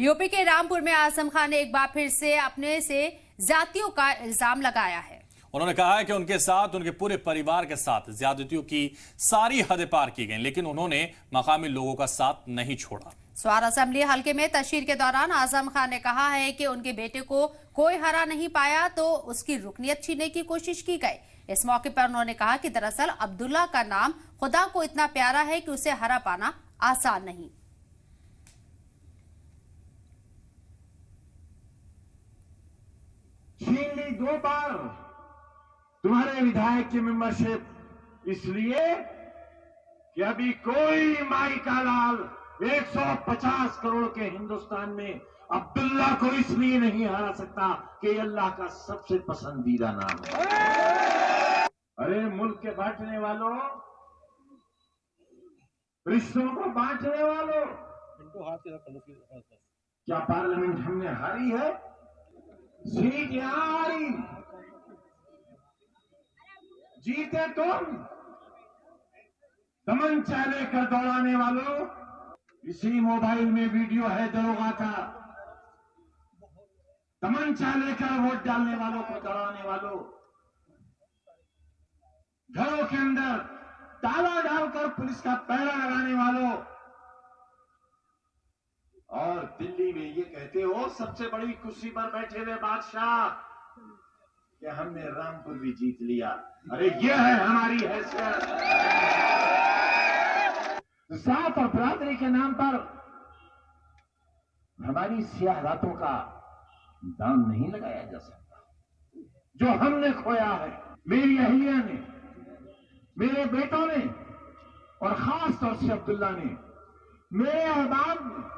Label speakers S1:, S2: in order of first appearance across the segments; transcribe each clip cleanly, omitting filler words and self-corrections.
S1: UP के रामपुर में आजम खान ने एक बार फिर से अपने से ज्यादतियों का इल्जाम लगाया है।
S2: उन्होंने कहा है कि उनके साथ, उनके पूरे परिवार के साथ ज्यादतियों की सारी हदें पार की गई, लेकिन उन्होंने मकामी लोगों का साथ नहीं छोड़ा।
S1: स्वार असेंबली हल्के में तशहीर के दौरान आजम खान ने कहा है कि उनके बेटे को कोई हरा नहीं पाया तो उसकी रुकनियत छीनने की कोशिश की गई। इस मौके पर उन्होंने कहा कि दरअसल अब्दुल्ला का नाम खुदा को इतना प्यारा है कि उसे हरा पाना आसान नहीं।
S3: छीन ली 2 बार तुम्हारे विधायक की मेंबरशिप, इसलिए कि अभी कोई माई का लाल 150 करोड़ के हिंदुस्तान में अब्दुल्ला को इसलिए नहीं हरा सकता कि अल्लाह का सबसे पसंदीदा नाम है। अरे मुल्क के बांटने वालों, रिश्तों को बांटने वालों, क्या पार्लियामेंट हमने हारी है? सीट यहां हारी, जीते तुम। तमंचा लेकर दौड़ाने वालों, इसी मोबाइल में वीडियो है दरोगा का। तमंचा लेकर वोट डालने वालों को दौड़ाने वालों, घरों के अंदर ताला डालकर पुलिस का पहरा लगाने वालों, और दिल्ली में ये कहते हो सबसे बड़ी कुर्सी पर बैठे हुए बादशाह कि हमने रामपुर भी जीत लिया। अरे ये है हमारी हैसियत। जात और बरादरी के नाम पर हमारी सियाह रातों का दाम नहीं लगाया जा सकता। जो हमने खोया है, मेरी अहिलिया ने, मेरे बेटों ने, और खास तौर से अब्दुल्ला ने, मेरे अहबाब ने,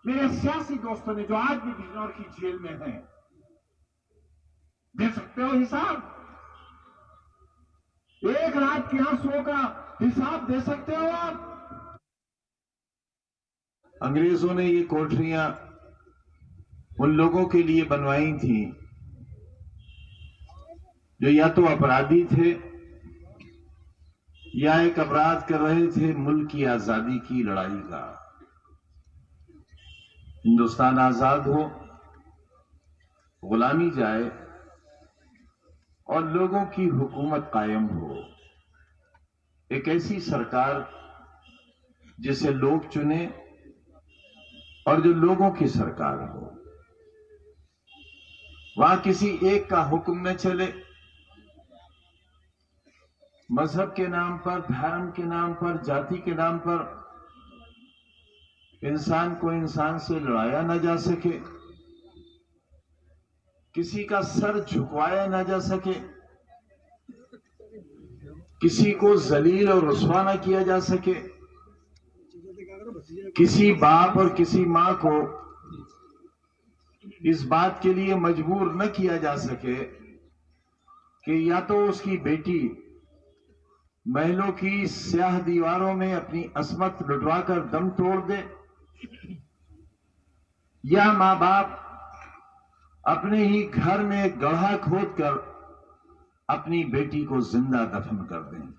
S3: मेरे सियासी दोस्तों ने, जो आज भी बिजनौर की जेल में हैं, दे सकते हो हिसाब? एक रात के आंसुओं का हिसाब दे सकते हो आप? अंग्रेजों ने ये कोठरियां उन लोगों के लिए बनवाई थी जो या तो अपराधी थे या एक अपराध कर रहे थे मुल्क की आजादी की लड़ाई का। हिंदुस्तान आजाद हो, गुलामी जाए और लोगों की हुकूमत कायम हो, एक ऐसी सरकार जिसे लोग चुने और जो लोगों की सरकार हो। वहां किसी एक का हुक्म न चले, मजहब के नाम पर, धर्म के नाम पर, जाति के नाम पर इंसान को इंसान से लड़ाया न जा सके, किसी का सर झुकवाया न जा सके, किसी को जलील और रुस्वा न किया जा सके, किसी बाप और किसी मां को इस बात के लिए मजबूर न किया जा सके कि या तो उसकी बेटी महलों की स्याह दीवारों में अपनी असमत लुटवाकर दम तोड़ दे, या मां बाप अपने ही घर में गड्ढा खोदकर अपनी बेटी को जिंदा दफन कर दें।